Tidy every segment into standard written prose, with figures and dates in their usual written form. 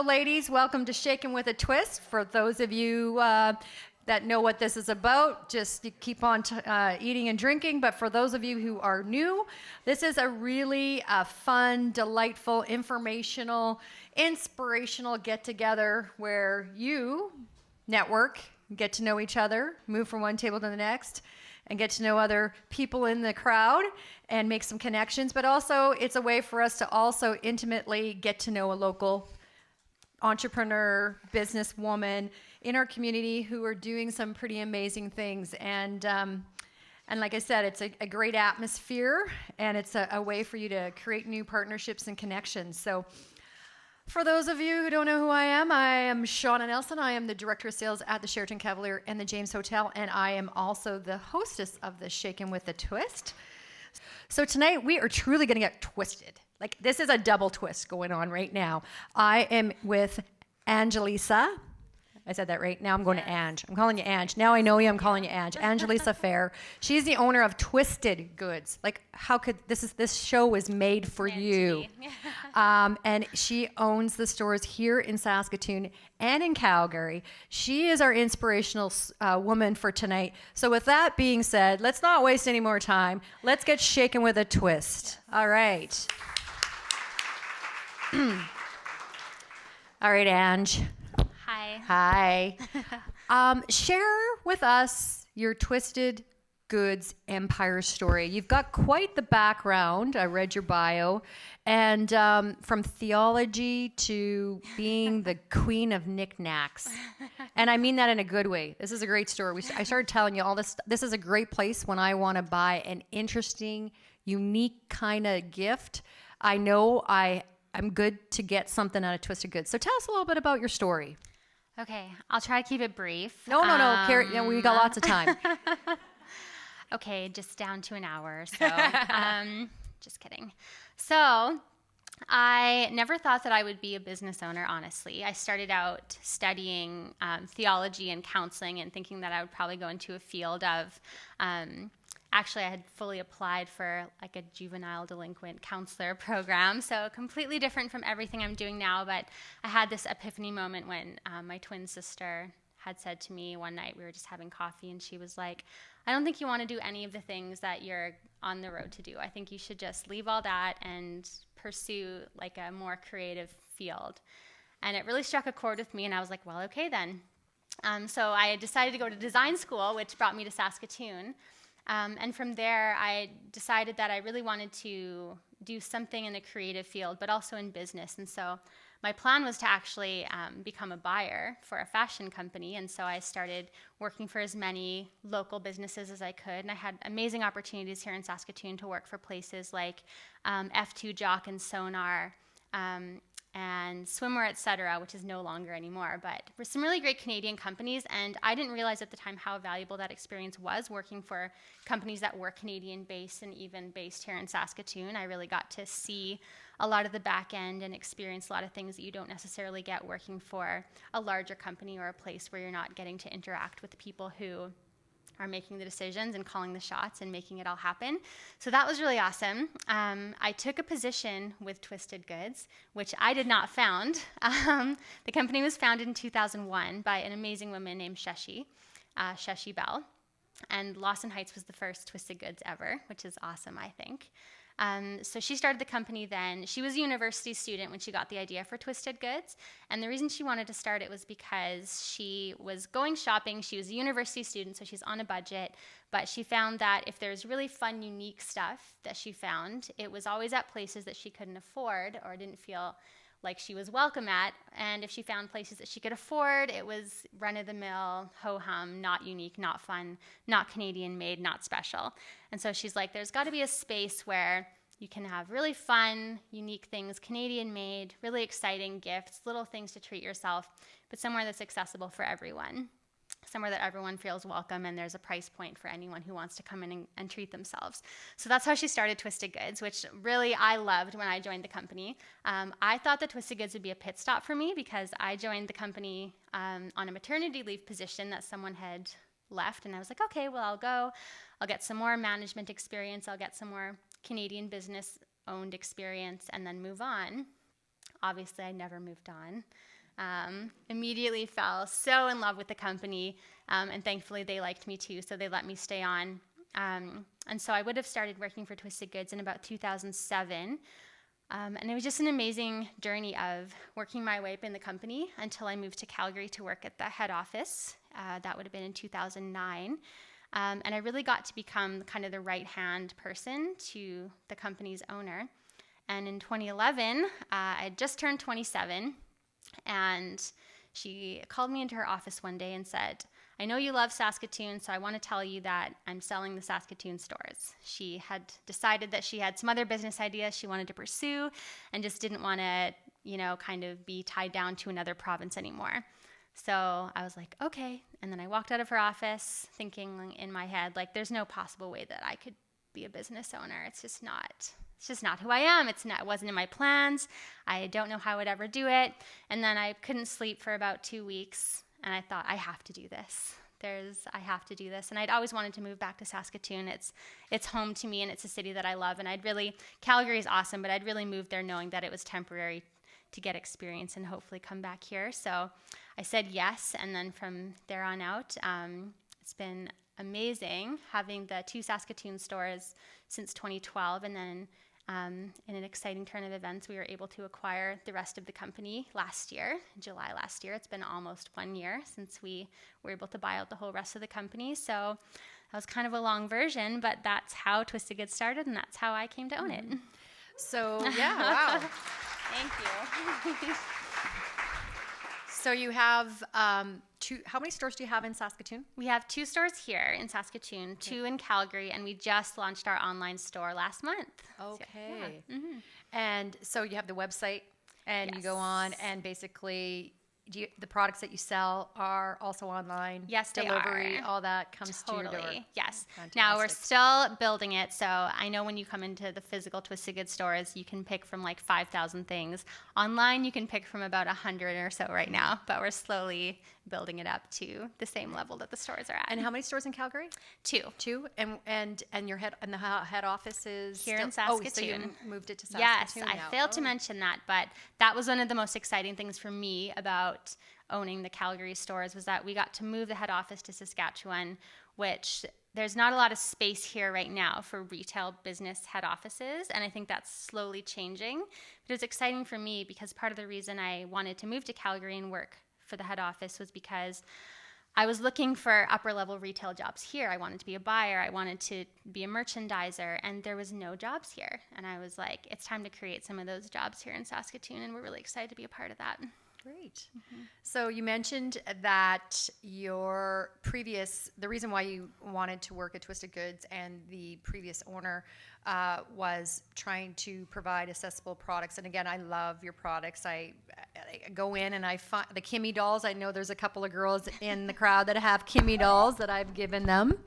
Hello, ladies. Welcome to Shaken with a Twist. For those of you that know what this is about, just keep on eating and drinking. But for those of you who are new, this is a really fun, delightful, informational, inspirational get-together where you network, get to know each other, move from one table to the next, and get to know other people in the crowd and make some connections. But also, it's a way for us to also intimately get to know a local entrepreneur, businesswoman in our community who are doing some pretty amazing things. And like I said, it's a great atmosphere, and it's a way for you to create new partnerships and connections. So for those of you who don't know who I am Shawna Nelson. I am the Director of Sales at the Sheraton Cavalier and the James Hotel, and I am also the hostess of the Shaken with a Twist. So tonight we are truly going to get twisted. Like, this is a double twist going on right now. I am with Angelica. I said that right. Now I'm going to Ange. I'm calling you Ange. Now I know you. I'm calling you Ange. Angelica Fehr. She's the owner of Twisted Goods. Like, how could this show was made for you? And she owns the stores here in Saskatoon and in Calgary. She is our inspirational woman for tonight. So with that being said, let's not waste any more time. Let's get shaken with a twist. All right. All right, Ange. Hi. Share with us your Twisted Goods empire story. You've got quite the background. I read your bio. And from theology to being the queen of knickknacks. And I mean that in a good way. This is a great story. I started telling you all this. This is a great place when I want to buy an interesting, unique kind of gift. I know I'm good to get something out of Twisted Goods. So tell us a little bit about your story. Okay, I'll try to keep it brief. No, Carrie, we got lots of time. Okay, just down to an hour. So, just kidding. So, I never thought that I would be a business owner, honestly. I started out studying theology and counseling and thinking that I would probably go into a field of actually, I had fully applied for like a juvenile delinquent counselor program, so completely different from everything I'm doing now. But I had this epiphany moment when my twin sister had said to me one night, we were just having coffee, and she was like, I don't think you want to do any of the things that you're on the road to do. I think you should just leave all that and pursue like a more creative field. And it really struck a chord with me, and I was like, well, okay then. So I decided to go to design school, which brought me to Saskatoon. And from there, I decided that I really wanted to do something in the creative field, but also in business. And so my plan was to actually become a buyer for a fashion company. And so I started working for as many local businesses as I could. And I had amazing opportunities here in Saskatoon to work for places like F2 Jock and Sonar, and Swimwear, etc., which is no longer anymore, but were some really great Canadian companies, and I didn't realize at the time how valuable that experience was working for companies that were Canadian-based and even based here in Saskatoon. I really got to see a lot of the back end and experience a lot of things that you don't necessarily get working for a larger company or a place where you're not getting to interact with the people who are making the decisions and calling the shots and making it all happen. So that was really awesome. I took a position with Twisted Goods, which I did not found. The company was founded in 2001 by an amazing woman named Sheshi Bell. And Lawson Heights was the first Twisted Goods ever, which is awesome, I think. So she started the company then. She was a university student when she got the idea for Twisted Goods. And the reason she wanted to start it was because she was going shopping. She was a university student, so she's on a budget. But she found that if there's really fun, unique stuff that she found, it was always at places that she couldn't afford or didn't feel like she was welcome at. And if she found places that she could afford, it was run-of-the-mill, ho-hum, not unique, not fun, not Canadian-made, not special. And so she's like, there's got to be a space where you can have really fun, unique things, Canadian-made, really exciting gifts, little things to treat yourself, but somewhere that's accessible for everyone. Somewhere that everyone feels welcome, and there's a price point for anyone who wants to come in and treat themselves. So that's how she started Twisted Goods, which really I loved when I joined the company. I thought that Twisted Goods would be a pit stop for me because I joined the company on a maternity leave position that someone had left, and I was like, okay, well, I'll go. I'll get some more management experience. I'll get some more Canadian business-owned experience and then move on. Obviously, I never moved on. Immediately fell so in love with the company, and thankfully they liked me too, so they let me stay on. And so I would have started working for Twisted Goods in about 2007. And it was just an amazing journey of working my way up in the company until I moved to Calgary to work at the head office. That would have been in 2009. And I really got to become kind of the right-hand person to the company's owner. And in 2011, I had just turned 27, and she called me into her office one day and said, I know you love Saskatoon, so I want to tell you that I'm selling the Saskatoon stores. She had decided that she had some other business ideas she wanted to pursue and just didn't want to, kind of be tied down to another province anymore. So I was like, okay. And then I walked out of her office thinking in my head, like, there's no possible way that I could be a business owner. It's just not who I am. It wasn't in my plans. I don't know how I would ever do it. And then I couldn't sleep for about 2 weeks. And I thought, I have to do this. I have to do this. And I'd always wanted to move back to Saskatoon. It's home to me, and it's a city that I love. And Calgary is awesome, but I'd really moved there knowing that it was temporary to get experience and hopefully come back here. So I said yes. And then from there on out, it's been amazing having the 2 Saskatoon stores since 2012. And then in an exciting turn of events, we were able to acquire the rest of the company last year, July last year. It's been almost 1 year since we were able to buy out the whole rest of the company. So that was kind of a long version, but that's how Twisted Goods started, and that's how I came to own it. So, yeah, wow. Thank you. So you have how many stores do you have in Saskatoon? We have 2 stores here in Saskatoon, 2 in Calgary, and we just launched our online store last month. Okay. So, yeah. Mm-hmm. And so you have the website, and Yes. you go on, and basically the products that you sell are also online? Yes, delivery, they are. all that comes to your door? Yes. Fantastic. Now we're still building it, so I know when you come into the physical Twisted Goods stores, you can pick from like 5,000 things. Online, you can pick from about 100 or so right now, but we're slowly building it up to the same level that the stores are at. And how many stores in Calgary? 2. 2, and your head office is Here in Oh, so Saskatoon. you moved it to Yes, Saskatoon now. I failed to mention that, but that was one of the most exciting things for me about owning the Calgary stores was that we got to move the head office to Saskatchewan, which there's not a lot of space here right now for retail business head offices, and I think that's slowly changing. But it was exciting for me because part of the reason I wanted to move to Calgary and work for the head office was because I was looking for upper-level retail jobs here. I wanted to be a buyer. I wanted to be a merchandiser, and there was no jobs here. And I was like, it's time to create some of those jobs here in Saskatoon, and we're really excited to be a part of that. Great. Mm-hmm. So you mentioned that the reason why you wanted to work at Twisted Goods and the previous owner was trying to provide accessible products. And again, I love your products. I go in and I find the Kimmy dolls. I know there's a couple of girls in the crowd that have Kimmy dolls that I've given them.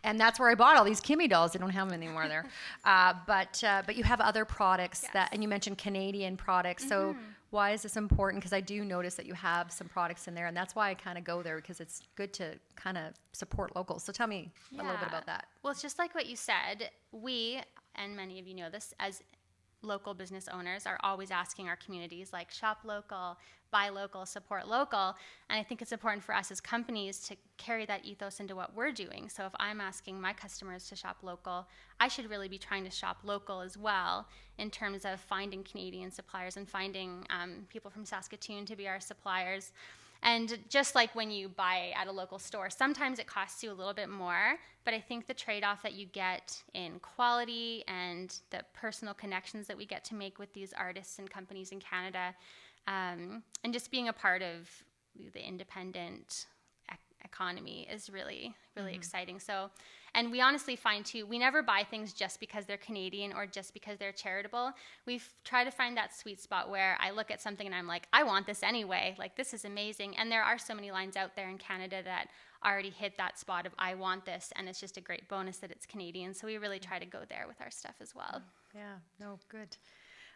And that's where I bought all these Kimmy dolls. They don't have them anymore there. But you have other products Yes. and you mentioned Canadian products. Mm-hmm. So why is this important? Because I do notice that you have some products in there, and that's why I kind of go there, because it's good to kind of support locals. So tell me a little bit about that. Well, it's just like what you said. We, and many of you know this, as local business owners are always asking our communities, like, shop local, buy local, support local. And I think it's important for us as companies to carry that ethos into what we're doing. So if I'm asking my customers to shop local, I should really be trying to shop local as well in terms of finding Canadian suppliers and finding people from Saskatoon to be our suppliers. And just like when you buy at a local store, sometimes it costs you a little bit more, but I think the trade-off that you get in quality and the personal connections that we get to make with these artists and companies in Canada, and just being a part of the independent economy is really, really exciting. So, and we honestly find too, we never buy things just because they're Canadian or just because they're charitable. We try to find that sweet spot where I look at something and I'm like, I want this anyway. Like, this is amazing. And there are so many lines out there in Canada that already hit that spot of I want this, and it's just a great bonus that it's Canadian. So we really try to go there with our stuff as well. Yeah, no, good.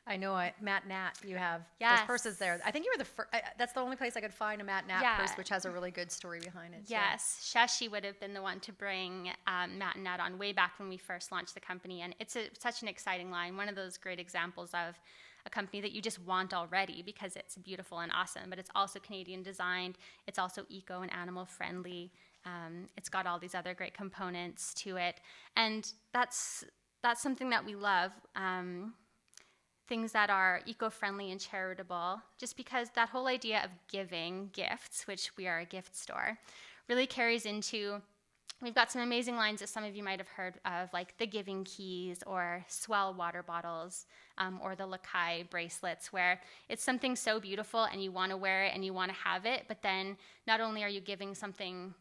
I know Matt Nat, you have Yes. those purses there. I think you were the first, that's the only place I could find a Matt Nat purse, which has a really good story behind it. Yes, Shashi would have been the one to bring Matt and Nat on way back when we first launched the company. And it's such an exciting line, one of those great examples of a company that you just want already because it's beautiful and awesome, but it's also Canadian designed. It's also eco and animal friendly. It's got all these other great components to it. And that's something that we love. Things that are eco-friendly and charitable, just because that whole idea of giving gifts, which we are a gift store, really carries into, we've got some amazing lines that some of you might have heard of, like the Giving Keys or Swell water bottles, or the Lakai bracelets, where it's something so beautiful and you want to wear it and you want to have it, but then not only are you giving something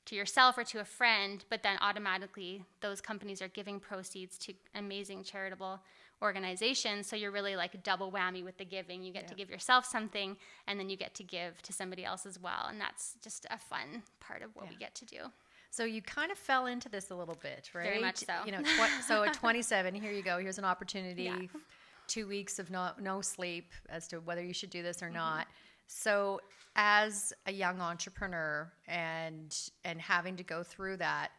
to yourself or to a friend, but then automatically those companies are giving proceeds to amazing charitable organizations. So you're really like a double whammy with the giving. You get to give yourself something, and then you get to give to somebody else as well. And that's just a fun part of what we get to do. So you kind of fell into this a little bit, right? Very much so. You know, so at 27, here you go. Here's an opportunity. 2 weeks of no sleep as to whether you should do this or not. So as a young entrepreneur and having to go through that,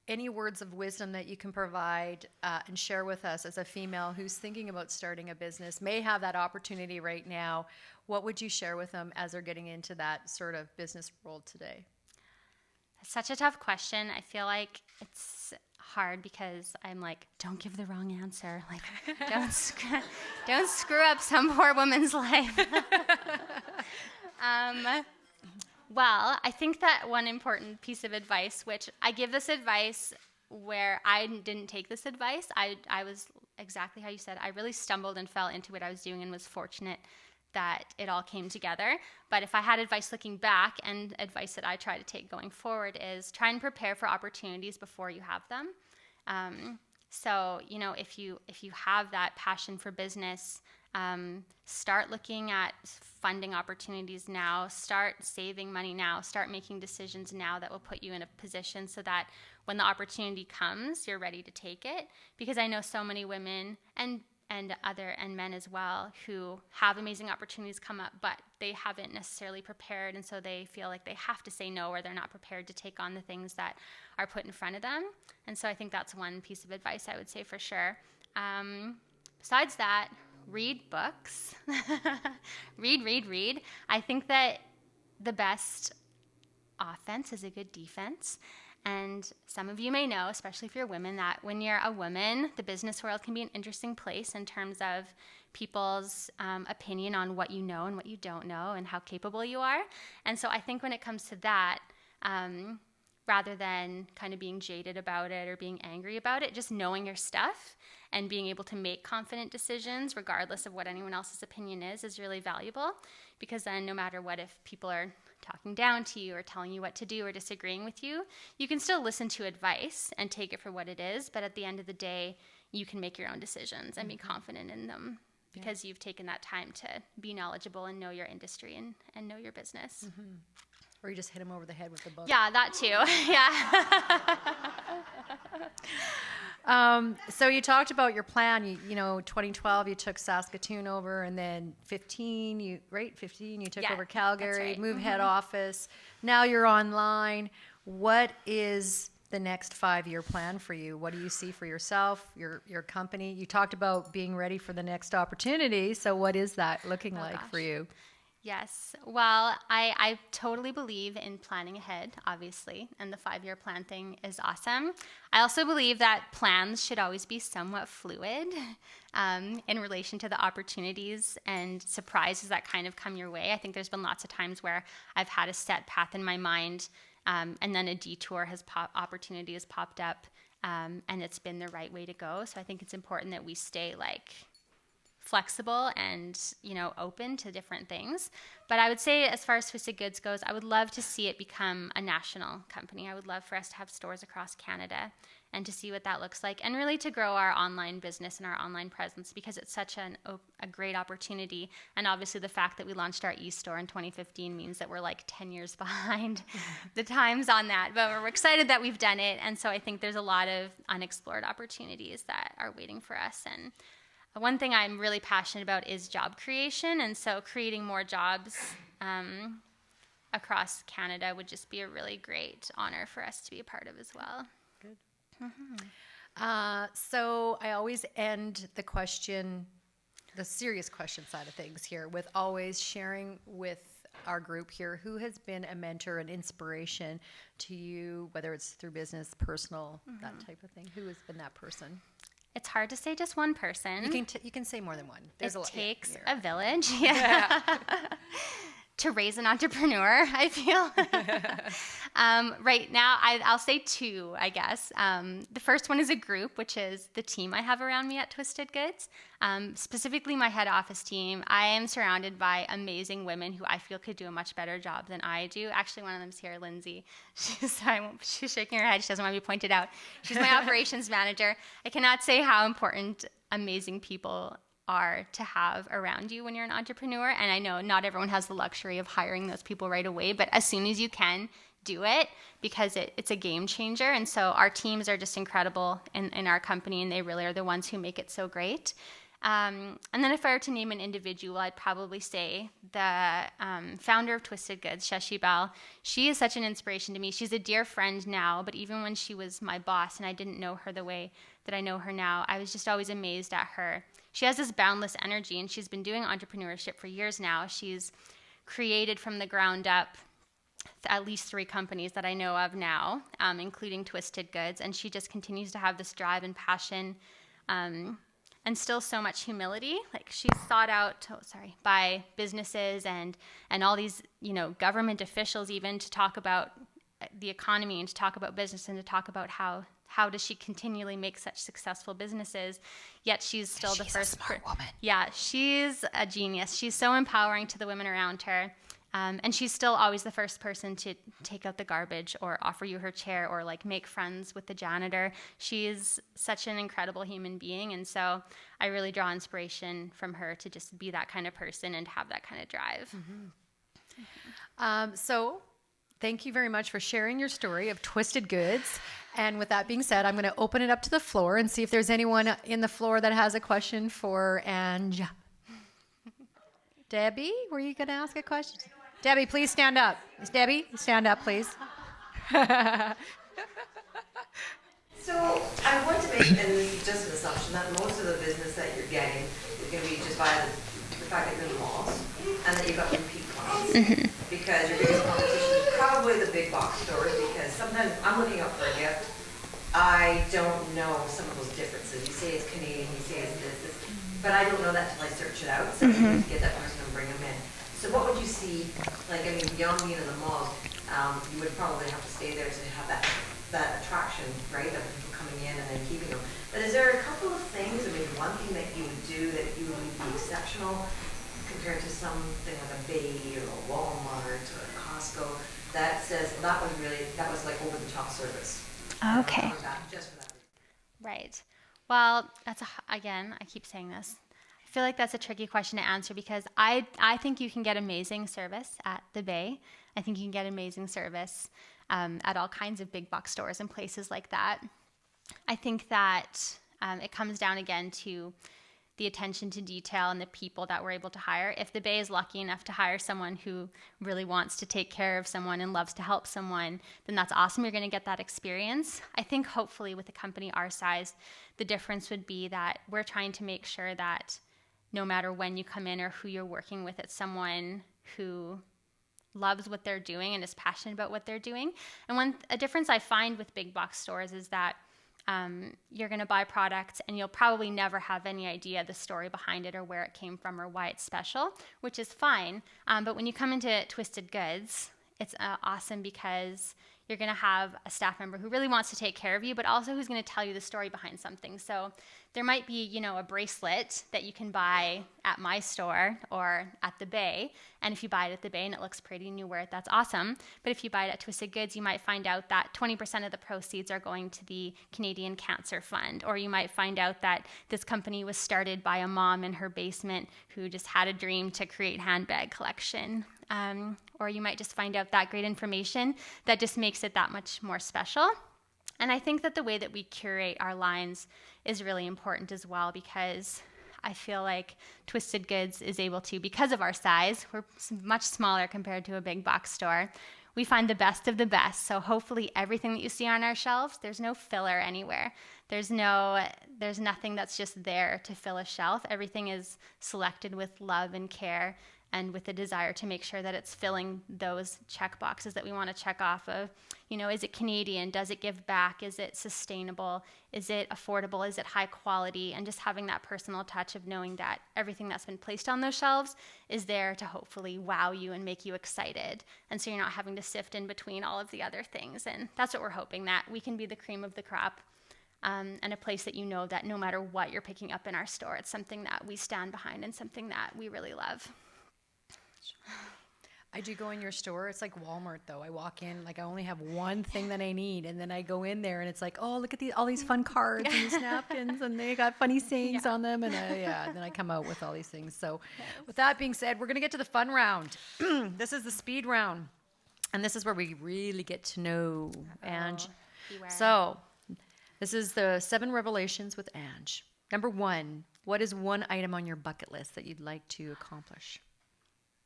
any words of wisdom that you can provide and share with us as a female who's thinking about starting a business, may have that opportunity right now, what would you share with them as they're getting into that sort of business world today? Such a tough question. I feel like it's hard because I'm like, don't give the wrong answer. Like, don't screw up some poor woman's life. Well, I think that one important piece of advice, which I give this advice where I didn't take this advice. I was exactly how you said. I really stumbled and fell into what I was doing and was fortunate that it all came together. But if I had advice looking back, and advice that I try to take going forward, is try and prepare for opportunities before you have them. So, you know, if you have that passion for business, start looking at funding opportunities now, start saving money now, start making decisions now that will put you in a position so that when the opportunity comes, you're ready to take it. Because I know so many women and men as well who have amazing opportunities come up, but they haven't necessarily prepared, and so they feel like they have to say no, or they're not prepared to take on the things that are put in front of them. And so I think that's one piece of advice I would say for sure. Besides that, read books. read. I think that the best offense is a good defense. And some of you may know, especially if you're women, that when you're a woman, the business world can be an interesting place in terms of people's opinion on what you know and what you don't know and how capable you are. And so I think when it comes to that, rather than kind of being jaded about it or being angry about it, just knowing your stuff and being able to make confident decisions regardless of what anyone else's opinion is really valuable. Because then no matter what, if people are talking down to you or telling you what to do or disagreeing with you, you can still listen to advice and take it for what it is. But at the end of the day, you can make your own decisions and be confident in them because you've taken that time to be knowledgeable and know your industry and know your business. Or you just hit them over the head with the book. Yeah, that too. So you talked about your plan. You know, 2012 you took Saskatoon over, and then 15 you took over Calgary, right. moved head office. Now you're online. What is the next 5-year plan for you? What do you see for yourself, your company? You talked about being ready for the next opportunity. So what is that looking like for you? Yes. Well, I totally believe in planning ahead, obviously, and the 5-year plan thing is awesome. I also believe that plans should always be somewhat fluid in relation to the opportunities and surprises that kind of come your way. I think there's been lots of times where I've had a set path in my mind, and then a detour opportunity has popped up, and it's been the right way to go. So I think it's important that we stay flexible and, open to different things. But I would say, as far as Twisted Goods goes, I would love to see it become a national company. I would love for us to have stores across Canada and to see what that looks like, and really to grow our online business and our online presence, because it's such a great opportunity. And obviously the fact that we launched our e-store in 2015 means that we're 10 years behind the times on that. But we're excited that we've done it. And so I think there's a lot of unexplored opportunities that are waiting for us. And one thing I'm really passionate about is job creation, and so creating more jobs across Canada would just be a really great honor for us to be a part of as well. Good. So I always end the question, the serious question side of things here, with always sharing with our group here who has been a mentor and inspiration to you, whether it's through business, personal, that type of thing. Who has been that person? It's hard to say just one person. You can say more than one. There's it takes a village. Yeah. To raise an entrepreneur, I feel. Right now, I'll say two, I guess. The first one is a group, which is the team I have around me at Twisted Goods. Specifically, my head office team. I am surrounded by amazing women who I feel could do a much better job than I do. Actually, one of them's here, Lindsay. She's shaking her head. She doesn't want to be pointed out. She's my operations manager. I cannot say how important amazing people are to have around you when you're an entrepreneur. And I know not everyone has the luxury of hiring those people right away, but as soon as you can, do it, because it's a game changer. And so our teams are just incredible in our company, and they really are the ones who make it so great. And then if I were to name an individual, I'd probably say the founder of Twisted Goods, Shashi Bal. She is such an inspiration to me. She's a dear friend now, but even when she was my boss and I didn't know her the way that I know her now, I was just always amazed at her. She has this boundless energy, and she's been doing entrepreneurship for years now. She's created from the ground up at least 3 companies that I know of now, including Twisted Goods, and she just continues to have this drive and passion, and still so much humility. Like, she's sought out by businesses and all these, government officials even, to talk about the economy and to talk about business and to talk about how does she continually make such successful businesses, yet she's still the first. She's a smart woman. Yeah, she's a genius. She's so empowering to the women around her. And she's still always the first person to take out the garbage or offer you her chair or make friends with the janitor. She's such an incredible human being. And so I really draw inspiration from her to just be that kind of person and have that kind of drive. So thank you very much for sharing your story of Twisted Goods. And with that being said, I'm going to open it up to the floor and see if there's anyone in the floor that has a question for Ange. Debbie, were you going to ask a question? Debbie, please stand up. Debbie, stand up, please. So I want to make, and this is just an assumption, that most of the business that you're getting is going to be just by the fact that you're in the malls and that you've got repeat clients. Because your biggest competition is probably the big box stores, because sometimes I'm looking up for a gift. I don't know some of those differences. You say it's Canadian, you say it's this, but I don't know that until I search it out. So I need to get that person and bring them in. So what would you see, beyond being in the malls, you would probably have to stay there to have that attraction, right, of people coming in and then keeping them. But is there a couple of things, one thing that you would do that you would be exceptional compared to something like a Bay or a Walmart or a Costco that says, that was over the top service? Okay. Just for that reason. Right. Well, again, I keep saying this. I feel like that's a tricky question to answer, because I think you can get amazing service at the Bay. I think you can get amazing service at all kinds of big box stores and places like that. I think that it comes down again to the attention to detail and the people that we're able to hire. If the Bay is lucky enough to hire someone who really wants to take care of someone and loves to help someone, then that's awesome. You're going to get that experience. I think hopefully with a company our size, the difference would be that we're trying to make sure that no matter when you come in or who you're working with, it's someone who loves what they're doing and is passionate about what they're doing. And a difference I find with big box stores is that you're going to buy products and you'll probably never have any idea the story behind it or where it came from or why it's special, which is fine. But when you come into Twisted Goods, it's awesome because you're going to have a staff member who really wants to take care of you, but also who's going to tell you the story behind something. So there might be, a bracelet that you can buy at my store or at the Bay. And if you buy it at the Bay and it looks pretty and you wear it, that's awesome. But if you buy it at Twisted Goods, you might find out that 20% of the proceeds are going to the Canadian Cancer Fund. Or you might find out that this company was started by a mom in her basement who just had a dream to create handbag collection. Or you might just find out that great information that just makes it that much more special. And I think that the way that we curate our lines is really important as well, because I feel like Twisted Goods is able to, because of our size, we're much smaller compared to a big box store. We find the best of the best. So hopefully everything that you see on our shelves, there's no filler anywhere. There's nothing that's just there to fill a shelf. Everything is selected with love and care and with the desire to make sure that it's filling those check boxes that we want to check off of. You know, is it Canadian? Does it give back? Is it sustainable? Is it affordable? Is it high quality? And just having that personal touch of knowing that everything that's been placed on those shelves is there to hopefully wow you and make you excited. And so you're not having to sift in between all of the other things. And that's what we're hoping, that we can be the cream of the crop. And a place that you know that no matter what you're picking up in our store, it's something that we stand behind and something that we really love. I do go in your store. It's like Walmart, though. I walk in, like I only have one thing that I need, and then I go in there, and it's like, oh, look at all these fun cards and these napkins, and they got funny sayings on them, and and then I come out with all these things. So, with that being said, we're gonna get to the fun round. This is the speed round, and this is where we really get to know Ange. Beware. So, this is the 7 revelations with Ange. Number 1, what is one item on your bucket list that you'd like to accomplish?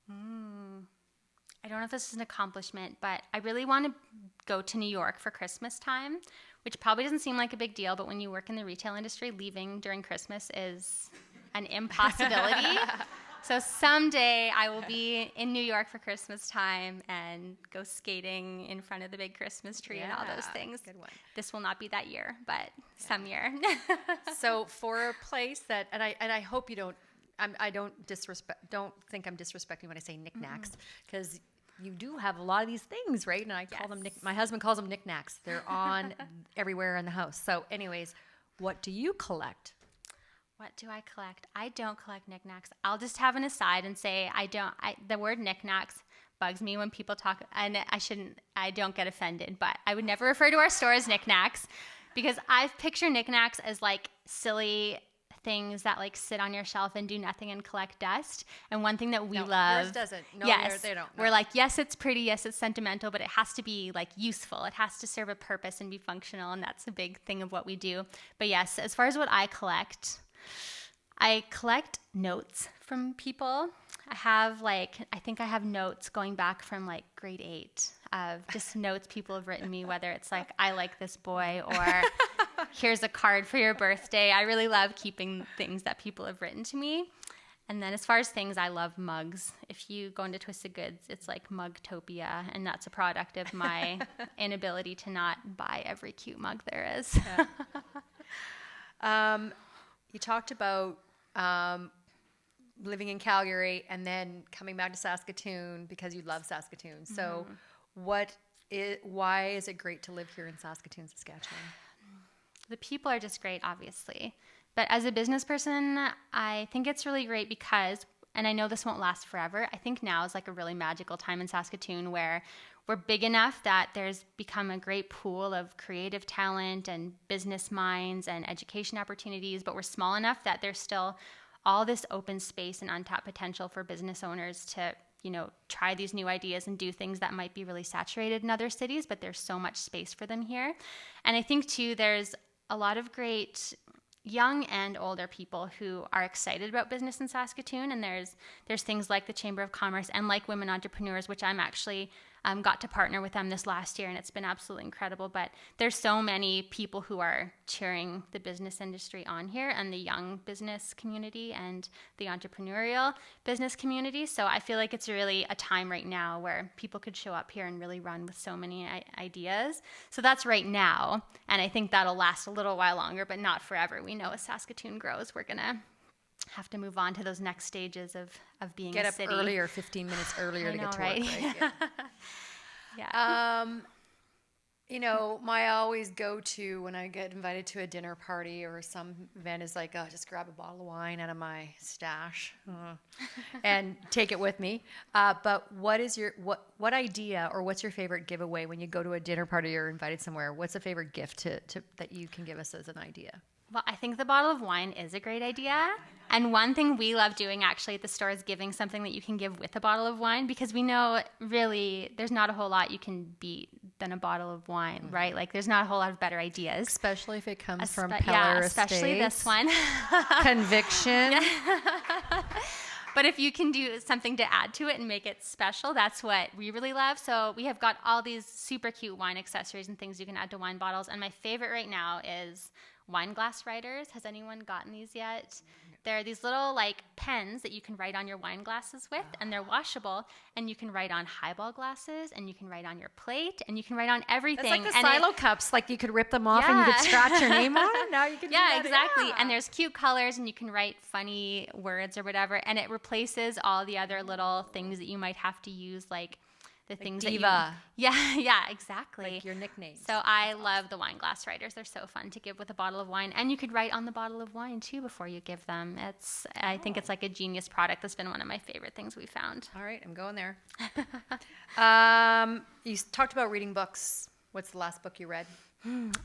I don't know if this is an accomplishment, but I really want to go to New York for Christmas time, which probably doesn't seem like a big deal, but when you work in the retail industry, leaving during Christmas is an impossibility. So someday I will be in New York for Christmas time and go skating in front of the big Christmas tree and all those things. Good one. This will not be that year, but some year. So for a place that, and I hope you don't, I don't think I'm disrespecting when I say knickknacks, because you do have a lot of these things, right? And I call them, my husband calls them knickknacks. They're on everywhere in the house. So anyways, what do you collect? What do I collect? I don't collect knickknacks. I'll just have an aside and say the word knickknacks bugs me when people talk, and I don't get offended, but I would never refer to our store as knickknacks, because I picture knickknacks as like silly things that like sit on your shelf and do nothing and collect dust. And one thing that we love, yours doesn't. No, yes, they don't. No. We're like, yes, it's pretty, yes, it's sentimental, but it has to be like useful. It has to serve a purpose and be functional, and that's a big thing of what we do. But yes, as far as what I collect notes from people. I think I have notes going back from like grade 8 of just notes people have written me, whether it's like, I like this boy, or here's a card for your birthday. I really love keeping things that people have written to me. And then as far as things, I love mugs. If you go into Twisted Goods, it's like Mugtopia, and that's a product of my inability to not buy every cute mug there is. You talked about living in Calgary and then coming back to Saskatoon because you love Saskatoon. So why is it great to live here in Saskatoon, Saskatchewan? The people are just great, obviously. But as a business person, I think it's really great because, and I know this won't last forever, I think now is like a really magical time in Saskatoon where we're big enough that there's become a great pool of creative talent and business minds and education opportunities, but we're small enough that there's still all this open space and untapped potential for business owners to, try these new ideas and do things that might be really saturated in other cities, but there's so much space for them here. And I think too, there's a lot of great young and older people who are excited about business in Saskatoon, and there's things like the Chamber of Commerce and like Women Entrepreneurs, which I'm actually got to partner with them this last year, and it's been absolutely incredible. But there's so many people who are cheering the business industry on here, and the young business community and the entrepreneurial business community. So I feel like it's really a time right now where people could show up here and really run with so many ideas. So that's right now, and I think that'll last a little while longer, but not forever. We know as Saskatoon grows, we're gonna have to move on to those next stages of being a city. Get up earlier, 15 minutes earlier to get to work, right? Yeah. My always go-to when I get invited to a dinner party or some event is like, just grab a bottle of wine out of my stash and take it with me. But what is what idea or what's your favorite giveaway when you go to a dinner party or invited somewhere? What's a favorite gift that you can give us as an idea? Well, I think the bottle of wine is a great idea. And one thing we love doing actually at the store is giving something that you can give with a bottle of wine, because we know really there's not a whole lot you can beat than a bottle of wine, right? Like there's not a whole lot of better ideas. Especially if it comes from Yeah, Peller especially Estates. this one. Conviction. But if you can do something to add to it and make it special, that's what we really love. So we have got all these super cute wine accessories and things you can add to wine bottles. And my favorite right now is wine glass writers. Has anyone gotten these yet? They're these little like pens that you can write on your wine glasses with, and they're washable, and you can write on highball glasses, and you can write on your plate, and you can write on everything. It's like the and silo cups, like you could rip them off and you could scratch your name on it. Now you can do that. exactly. Yeah. And there's cute colors, and you can write funny words or whatever, and it replaces all the other little things that you might have to use, like the things diva. that yeah, exactly. Like your nicknames. So I love the wine glass writers. They're so fun to give with a bottle of wine, and you could write on the bottle of wine too before you give them. I think it's like a genius product. That's been one of my favorite things we found. All right, I'm going there. You talked about reading books. What's the last book you read?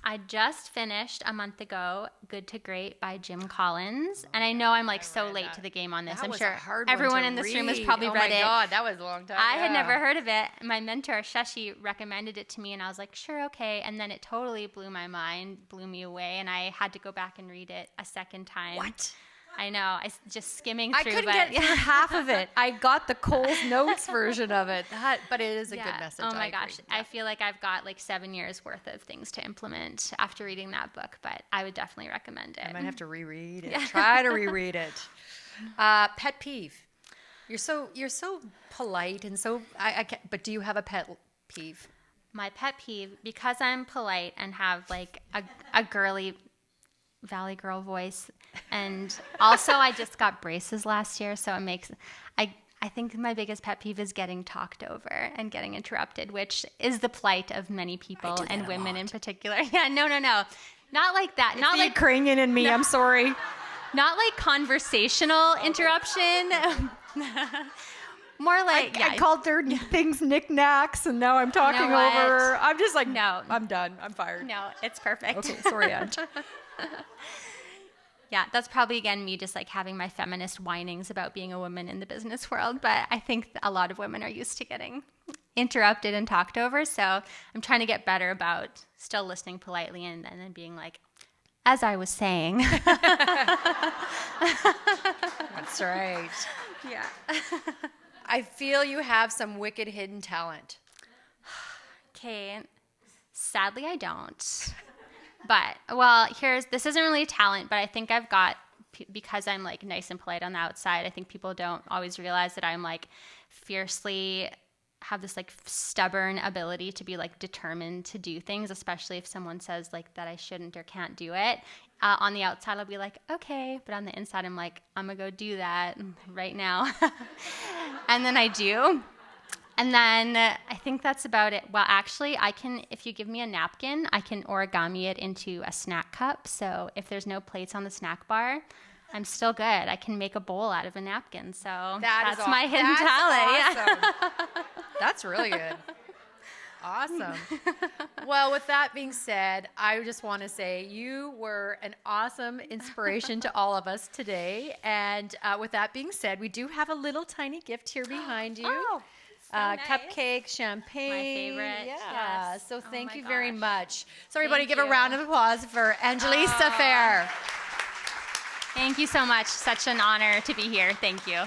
I just finished a month ago Good to Great by Jim Collins. And I know I'm like so late to the game on this. That I'm was sure a hard one everyone to in this room has read. probably read it. Oh my God, that was a long time. I had never heard of it. My mentor, Shashi, recommended it to me, and I was like, sure, okay. And then it totally blew my mind, blew me away, and I had to go back and read it a second time. What? I know. I just skimming I through, couldn't but get through half of it. I got the Cole's Notes version of it. But it is a good message. Oh my I gosh. agree. I feel like I've got like 7 years worth of things to implement after reading that book, but I would definitely recommend it. I might have to reread it. Try to reread it. Pet peeve. You're so polite and so I can't, but do you have a pet peeve? My pet peeve, because I'm polite and have like a girly Valley girl voice, and also I just got braces last year, so it makes I think my biggest pet peeve is getting talked over and getting interrupted, which is the plight of many people and women in particular. Yeah, no, not like that. Not The like Ukrainian in me. I'm sorry. not like conversational interruption. More like I called their things knickknacks, and now I'm talking what? over. I'm just like, No. I'm done. I'm fired. No, it's perfect. Okay, sorry, Ange. Yeah, that's probably, again, me just like having my feminist whinings about being a woman in the business world. But I think a lot of women are used to getting interrupted and talked over. So I'm trying to get better about still listening politely and then being like, as I was saying. That's right. Yeah. I feel you have some wicked hidden talent. Okay. Sadly, I don't. But, well, this isn't really a talent, but I think I've got, because I'm like nice and polite on the outside, I think people don't always realize that I'm like fiercely, have this like stubborn ability to be like determined to do things, especially if someone says like that I shouldn't or can't do it. On the outside, I'll be like, okay. But on the inside, I'm like, I'm going to go do that right now. And then I do. And then I think that's about it. Well, actually, if you give me a napkin, I can origami it into a snack cup. So if there's no plates on the snack bar, I'm still good. I can make a bowl out of a napkin. So that's my hidden talent. Awesome. Yeah. That's really good. Awesome. Well, with that being said, I just want to say you were an awesome inspiration to all of us today. And with that being said, we do have a little tiny gift here behind you. Oh. So nice. Cupcake, champagne. My favorite. Yeah. Yes. So Oh thank my you very gosh. much. So everybody Thank give a you. round of applause for Angelica Fehr. Thank you so much. Such an honor to be here. Thank you.